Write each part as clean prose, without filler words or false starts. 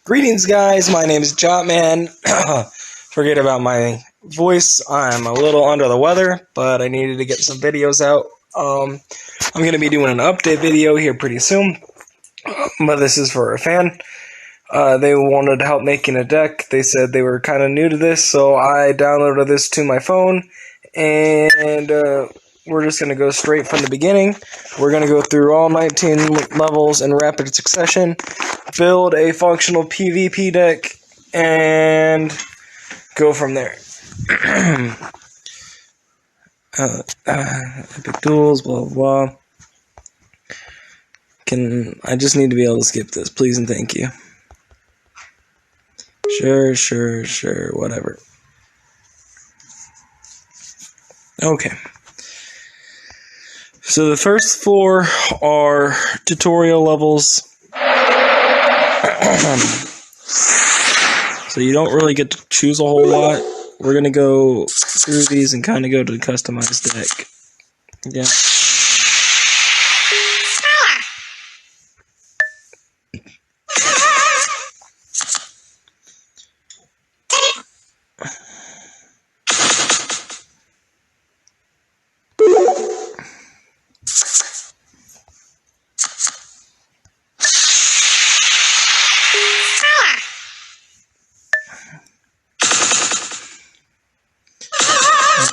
Greetings, guys. My name is Jotman. Forget about my voice. I'm a little under the weather, but I needed to get some videos out. I'm going to be doing an update video here pretty soon, but this is for a fan. They wanted help making a deck. They said they were kind of new to this, so I downloaded this to my phone, and we're just going to go straight from the beginning. We're going to go through all 19 levels in rapid succession, build a functional PvP deck, and go from there. Epic duels, blah, blah, blah. I just need to be able to skip this, please and thank you. Sure, whatever. Okay. So the first 4 are tutorial levels. So you don't really get to choose a whole lot. We're going to go through these and kind of go to the customized deck. Yeah.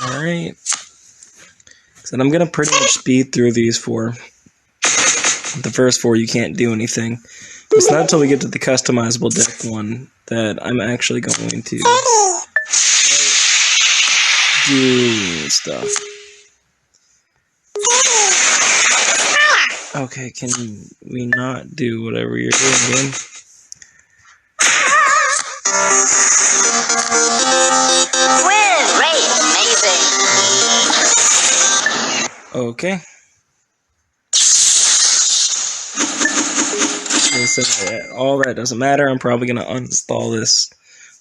Alright, so I'm going to pretty much speed through these 4. The first 4 you can't do anything. It's not until we get to the customizable deck one that I'm actually going to do stuff. Okay, can we not do whatever you're doing, game? Okay. So all that doesn't matter. I'm probably going to uninstall this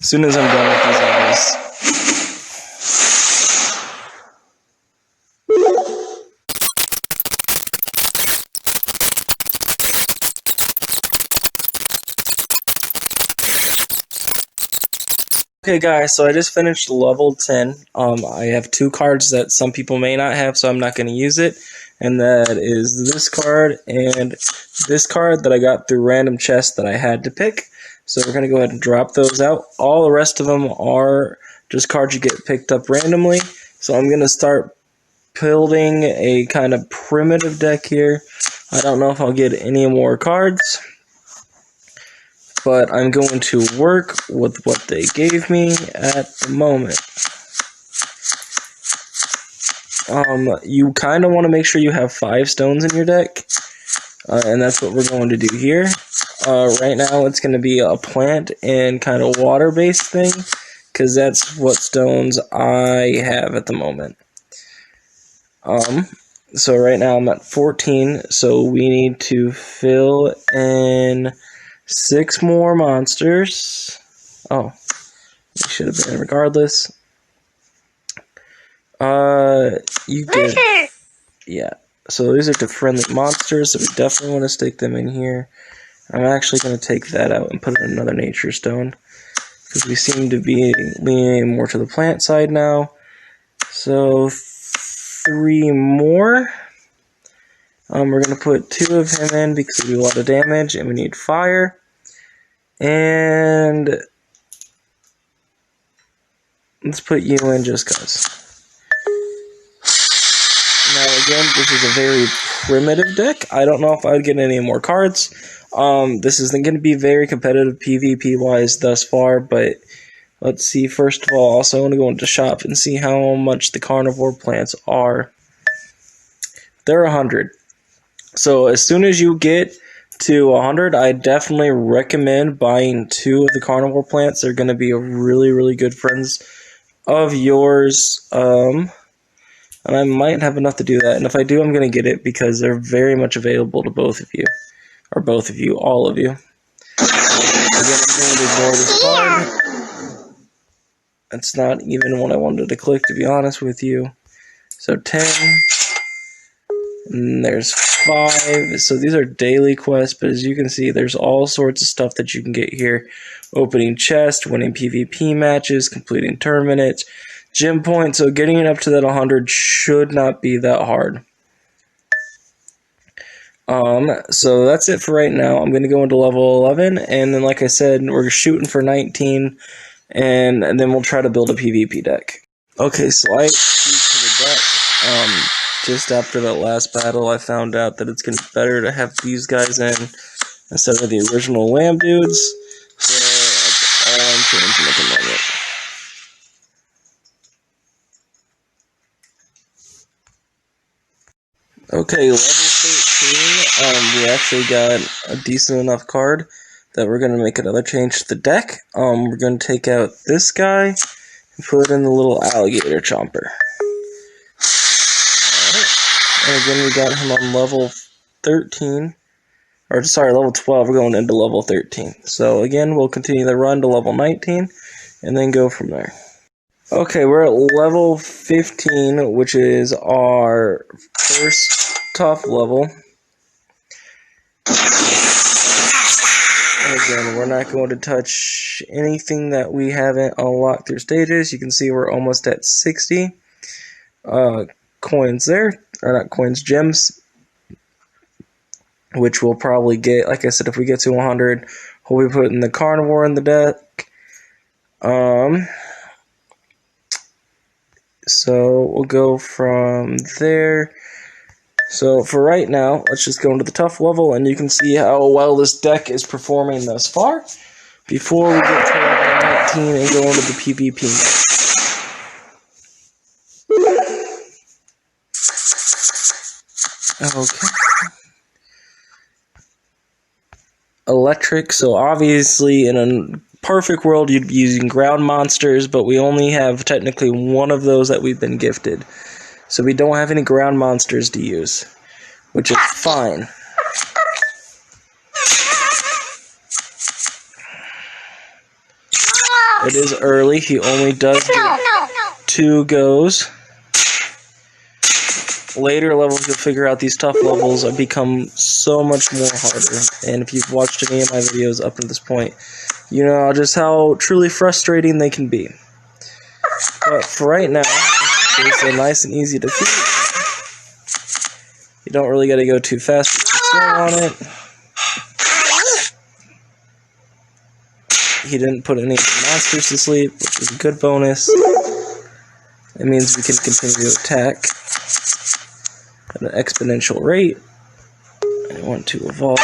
as soon as I'm done with these levels. Okay guys, so I just finished level 10. I have 2 cards that some people may not have, so I'm not going to use it. And that is this card and this card that I got through random chests that I had to pick. So we're going to go ahead and drop those out. All the rest of them are just cards you get picked up randomly. So I'm going to start building a kind of primitive deck here. I don't know if I'll get any more cards, but I'm going to work with what they gave me at the moment. You kind of want to make sure you have 5 stones in your deck, and that's what we're going to do here. Right now it's going to be a plant and kind of water-based thing, because that's what stones I have at the moment. So right now I'm at 14, so we need to fill in 6 more monsters. Oh, they should have been regardless. You get, yeah. So these are the friendly monsters, so we definitely want to stick them in here. I'm actually going to take that out and put in another nature stone, because we seem to be leaning more to the plant side now. So 3 more. We're going to put 2 of him in because we do a lot of damage and we need fire. And let's put you in just because. Now again, this is a very primitive deck. I don't know if I would get any more cards. This isn't going to be very competitive PvP-wise thus far, but let's see. First of all, also I want to go into shop and see how much the carnivore plants are. They're 100. So as soon as you get to 100, I definitely recommend buying 2 of the carnivore plants. They're going to be really, really good friends of yours. And I might have enough to do that. And if I do, I'm going to get it because they're very much available to both of you. Or both of you, all of you. Again, I'm going to ignore this card. That's not even what I wanted to click, to be honest with you. So 10. And there's 5. So these are daily quests, but as you can see, there's all sorts of stuff that you can get here. Opening chests, winning PvP matches, completing tournaments, gym points. So getting it up to that 100 should not be that hard. So that's it for right now. I'm going to go into level 11, and then like I said, we're shooting for 19, and then we'll try to build a PvP deck. Okay, slight tweak to the deck. Just after that last battle, I found out that it's going to be better to have these guys in instead of the original Lamb dudes. So that's all I'm changing at the moment. Okay, level 13, we actually got a decent enough card that we're going to make another change to the deck. We're going to take out this guy and put in the little alligator chomper. And again, we got him on level 13. Or, sorry, level 12. We're going into level 13. So, again, we'll continue the run to level 19 and then go from there. Okay, we're at level 15, which is our first tough level. And again, we're not going to touch anything that we haven't unlocked through stages. You can see we're almost at 60 coins there. Or not coins, gems. Which we'll probably get, like I said, if we get to 100, we'll be putting the carnivore in the deck. So we'll go from there. So for right now, let's just go into the tough level, and you can see how well this deck is performing thus far before we get to level 19 and go into the PvP. Okay. Electric, so obviously in a perfect world you'd be using ground monsters, but we only have technically one of those that we've been gifted. So we don't have any ground monsters to use, which is fine. It is early, he only does get 2 goes. Later levels, you'll figure out these tough levels have become so much more harder. And if you've watched any of my videos up to this point, you know just how truly frustrating they can be. But for right now, it's a nice and easy defeat. You don't really got to go too fast with your slow on it. He didn't put any of the monsters to sleep, which is a good bonus. It means we can continue to attack at an exponential rate. I want to evolve.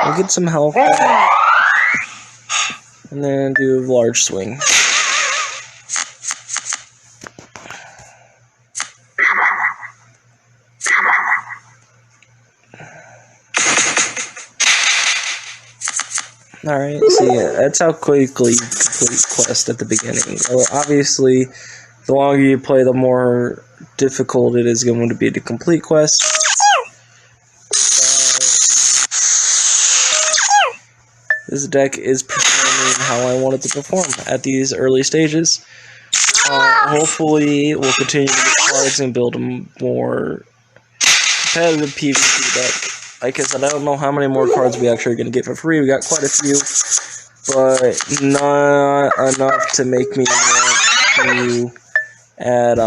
We'll get some health back. And then do a large swing. Alright, so yeah, that's how quickly you complete quest at the beginning. Well, obviously, the longer you play, the more difficult it is going to be to complete quests. This deck is performing how I want it to perform at these early stages. Hopefully, we'll continue to get cards and build a more competitive PvP deck. Like I said, I don't know how many more cards we actually are going to get for free. We got quite a few, but not enough to make me want to add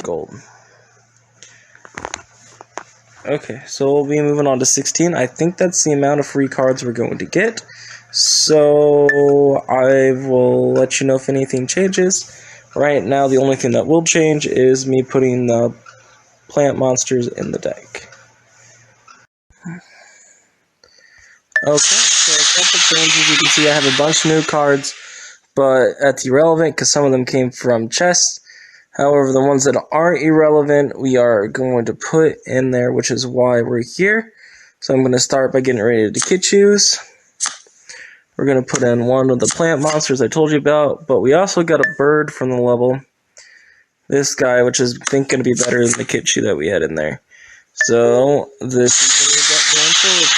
gold. Okay, so we'll be moving on to 16. I think that's the amount of free cards we're going to get. So I will let you know if anything changes. Right now, the only thing that will change is me putting the plant monsters in the deck. Okay, so a couple changes. You can see I have a bunch of new cards, but that's irrelevant because some of them came from chests. However, the ones that aren't irrelevant, we are going to put in there, which is why we're here. So I'm going to start by getting ready to kit choose. We're going to put in one of the plant monsters I told you about, but we also got a bird from the level. This guy, which is, I think, going to be better than the kit shoe that we had in there. So this is going to get going forward.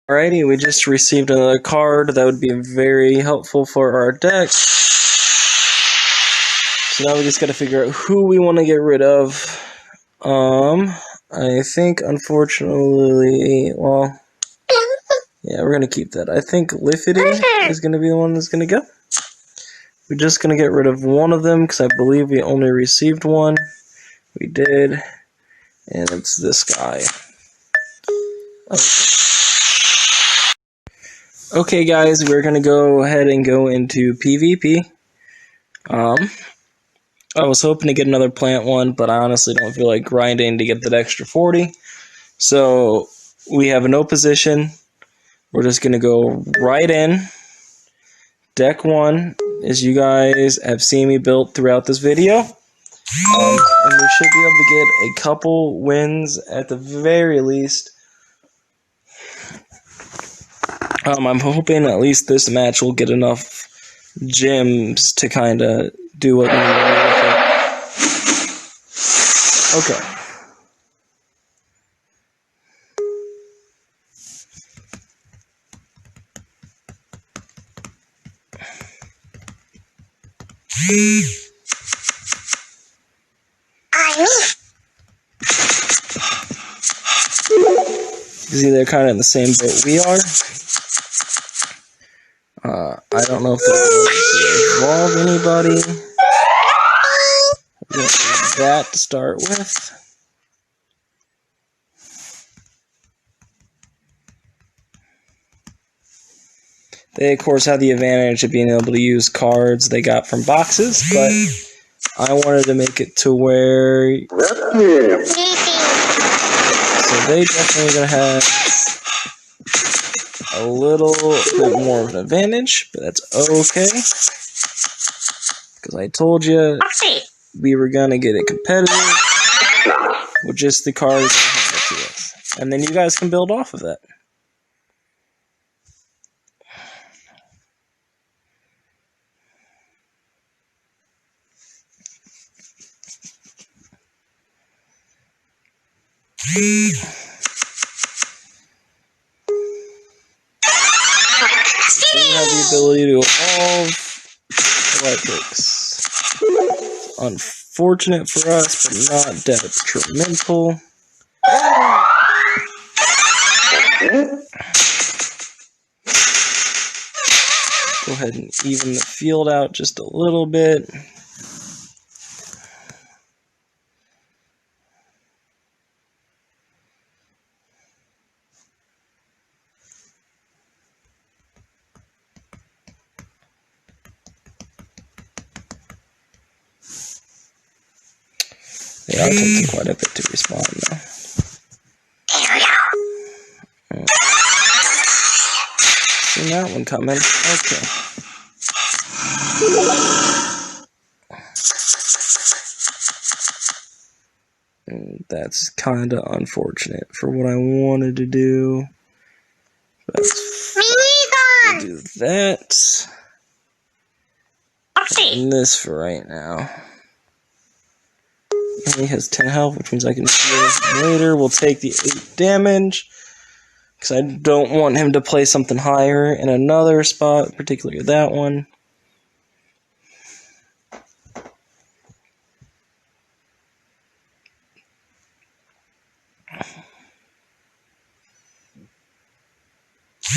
Alrighty, we just received another card that would be very helpful for our deck. So now we just gotta figure out who we want to get rid of. I think, unfortunately, well, yeah, we're gonna keep that. I think Liffity is gonna be the one that's gonna go. We're just gonna get rid of one of them because I believe we only received one. We did, and it's this guy. Okay, guys, we're gonna go ahead and go into PvP. I was hoping to get another plant one, but I honestly don't feel like grinding to get that extra 40. So we have no position. We're just going to go right in. Deck 1, as you guys have seen me build throughout this video. And we should be able to get a couple wins at the very least. I'm hoping at least this match will get enough gems to kind of do what we need to do. Okay. See, they're kind of in the same boat we are. I don't know if they're going to evolve anybody. We're going to do that to start with. They, of course, have the advantage of being able to use cards they got from boxes, but I wanted to make it to where... So they definitely going to have a little bit more of an advantage, but that's okay. Because I told you we were going to get it competitive with just the cards handed to us. And then you guys can build off of that. You have the ability to evolve electrics. Unfortunate for us, but not detrimental. Go ahead and even the field out just a little bit. They are taking quite a bit to respawn now. Seen that one coming. Okay. And that's kind of unfortunate for what I wanted to do. That's we'll do that. And this for right now. And he has 10 health, which means I can heal him later. We'll take the 8 damage. Because I don't want him to play something higher in another spot, particularly that one.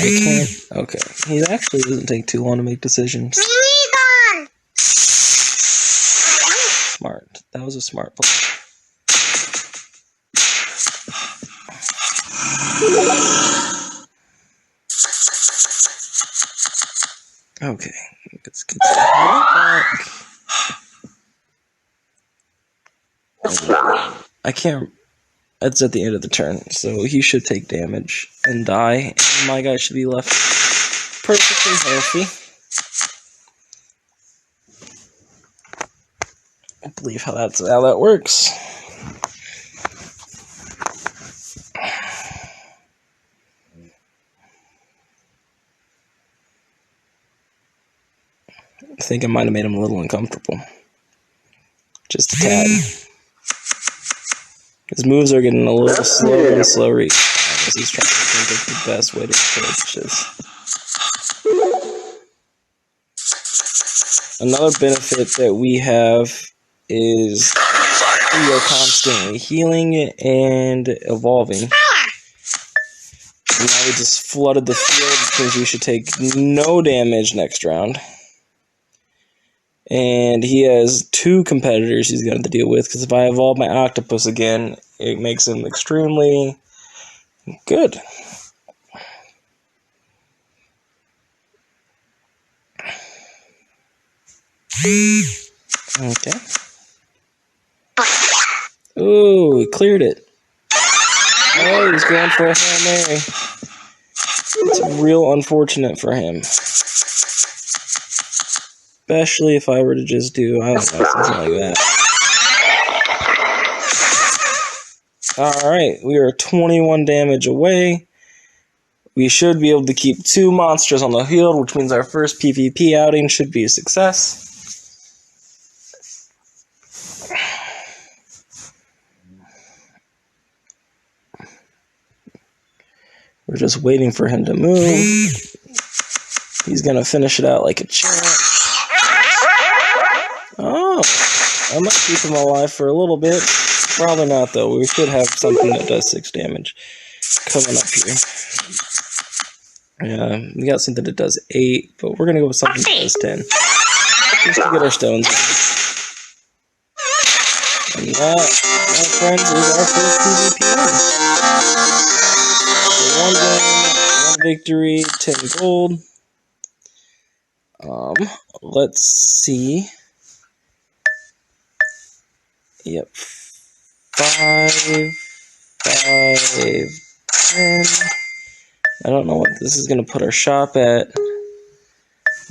I can't. Okay. He actually doesn't take too long to make decisions. Smart. That was a smart play. Okay. Let's get some back. I can't. It's at the end of the turn, so he should take damage and die. And my guy should be left perfectly healthy. I believe how that works. I think I might have made him a little uncomfortable. Just a tad. His moves are getting a little slower and slower each time as he's trying to think of the best way to approach this. Another benefit that we have is we are constantly healing and evolving. Now we just flooded the field, which means we should take no damage next round. And he has 2 competitors he's going to deal with, because if I evolve my octopus again, it makes him extremely good. Okay. Ooh, he cleared it. Oh, he's going for a Hail Mary. It's real unfortunate for him. Especially if I were to just do, I don't know, something like that. Alright, we are 21 damage away. We should be able to keep 2 monsters on the field, which means our first PvP outing should be a success. We're just waiting for him to move. He's gonna finish it out like a champ. Oh, I might keep him alive for a little bit. Probably not, though. We should have something that does 6 damage coming up here. Yeah, we got something that does 8, but we're gonna go with something that does 10. Just to get our stones in. And that, my friends, is our first PvP win. So 1 win, 1 victory, 10 gold. Let's see. Yep. 5, 10. I don't know what this is going to put our shop at.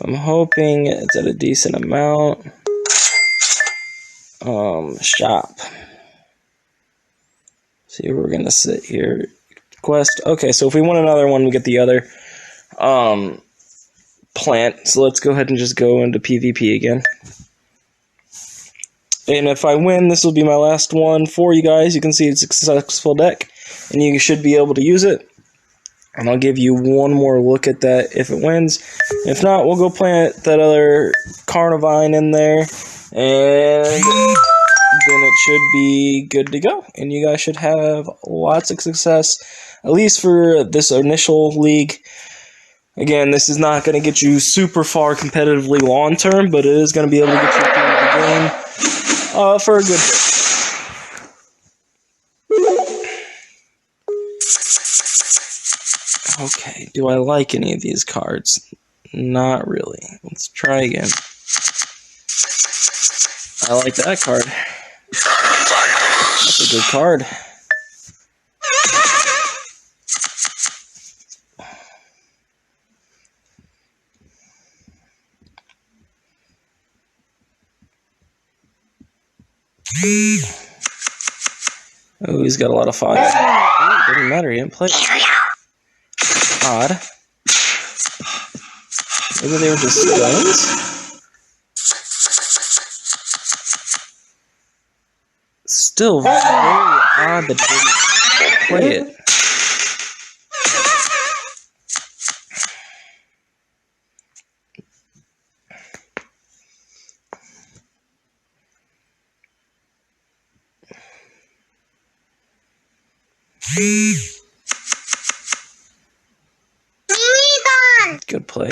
I'm hoping it's at a decent amount. Shop. See where we're going to sit here. Quest. Okay, so if we want another one, we get the other plant. So let's go ahead and just go into PvP again. And if I win, this will be my last one for you guys. You can see it's a successful deck, and you should be able to use it. And I'll give you one more look at that if it wins. If not, we'll go plant that other Carnivine in there, and then it should be good to go. And you guys should have lots of success, at least for this initial league. Again, this is not going to get you super far competitively long term, but it is going to be able to get you through the game for a good bit. Okay, do I like any of these cards? Not really. Let's try again. I like that card. That's a good card. Oh, he's got a lot of fire. Oh, it didn't matter, he didn't play it. Odd. Maybe they were just stones? Still very odd that they didn't play it. Good play.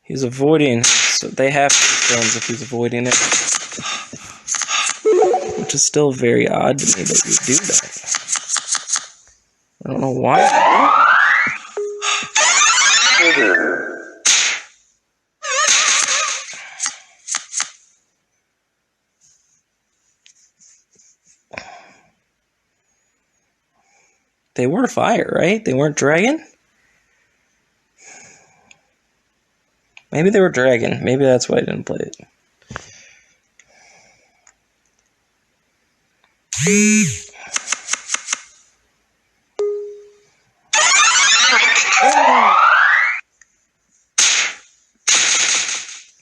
He's avoiding, so they have to be stones if he's avoiding it. Which is still very odd to me that you do that. I don't know why. They were fire, right? They weren't dragon? Maybe they were dragon. Maybe that's why I didn't play it.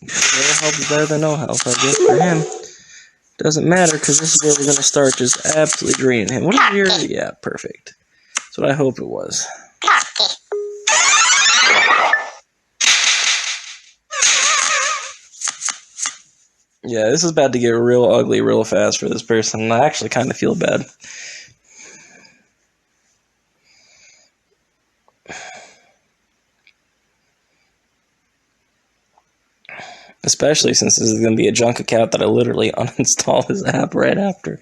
More help is better than no help, I guess, for him. Doesn't matter, because this is where we're going to start just absolutely draining him. What is your... Yeah, perfect. That's what I hope it was. Yeah, this is about to get real ugly real fast for this person, and I actually kind of feel bad. Especially since this is going to be a junk account that I literally uninstall his app right after.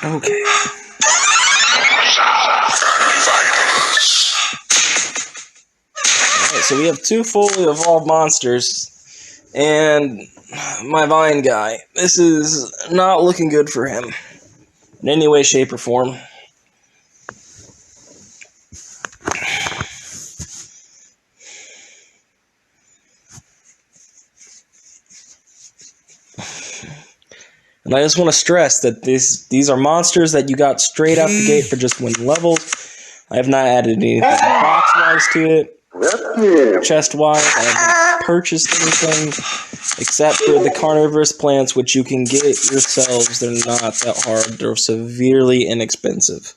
Okay. Alright, so we have 2 fully evolved monsters, and my Vine guy. This is not looking good for him in any way, shape, or form. And I just want to stress that these are monsters that you got straight out the gate for just 1 level. I have not added anything box-wise to it, chest-wise. I haven't purchased anything, except for the carnivorous plants, which you can get yourselves. They're not that hard. They're severely inexpensive.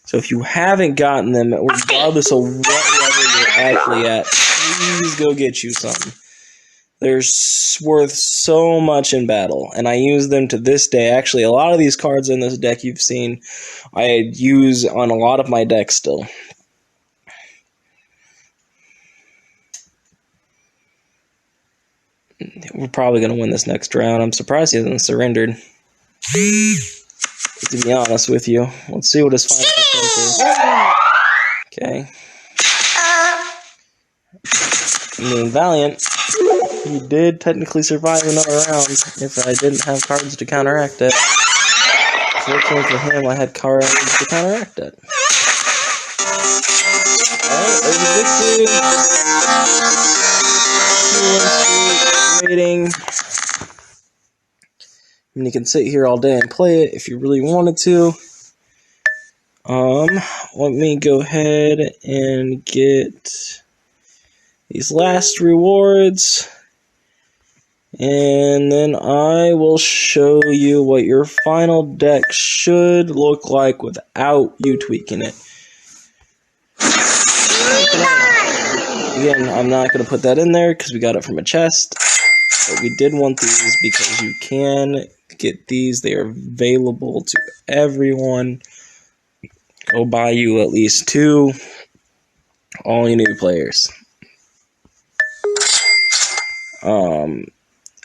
So if you haven't gotten them, regardless of what level you're actually at, please go get you some. They're worth so much in battle, and I use them to this day. Actually, a lot of these cards in this deck you've seen, I use on a lot of my decks still. We're probably going to win this next round. I'm surprised he hasn't surrendered, to be honest with you. Let's see what his final defense is. Okay. I mean, Valiant. He did technically survive another round if I didn't have cards to counteract it. Fortunately for him, I had cards to counteract it. Alright, there's a victory. Rating. I mean, you can sit here all day and play it if you really wanted to. Let me go ahead and get these last rewards. And then I will show you what your final deck should look like without you tweaking it. Again, I'm not going to put that in there because we got it from a chest. But we did want these because you can get these. They are available to everyone. I'll buy you at least 2. All you new players.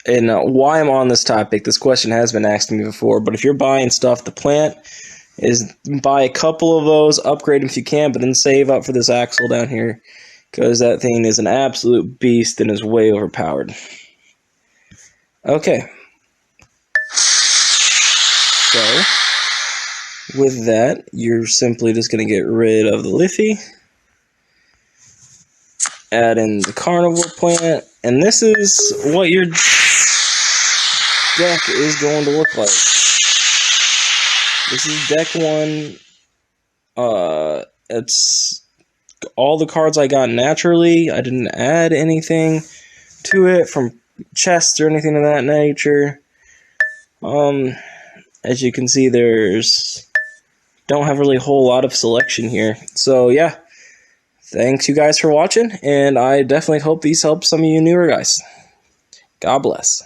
And why I'm on this topic, this question has been asked to me before, but if you're buying stuff to plant, is buy a couple of those, upgrade them if you can, but then save up for this Axel down here, because that thing is an absolute beast and is way overpowered. Okay. So, with that, you're simply just going to get rid of the Liffey, add in the carnivore plant, and this is what your deck is going to look like. This is deck 1. It's all the cards I got naturally. I didn't add anything to it from chests or anything of that nature. As you can see, don't have really a whole lot of selection here. So yeah, thanks you guys for watching, and I definitely hope these help some of you newer guys. God bless.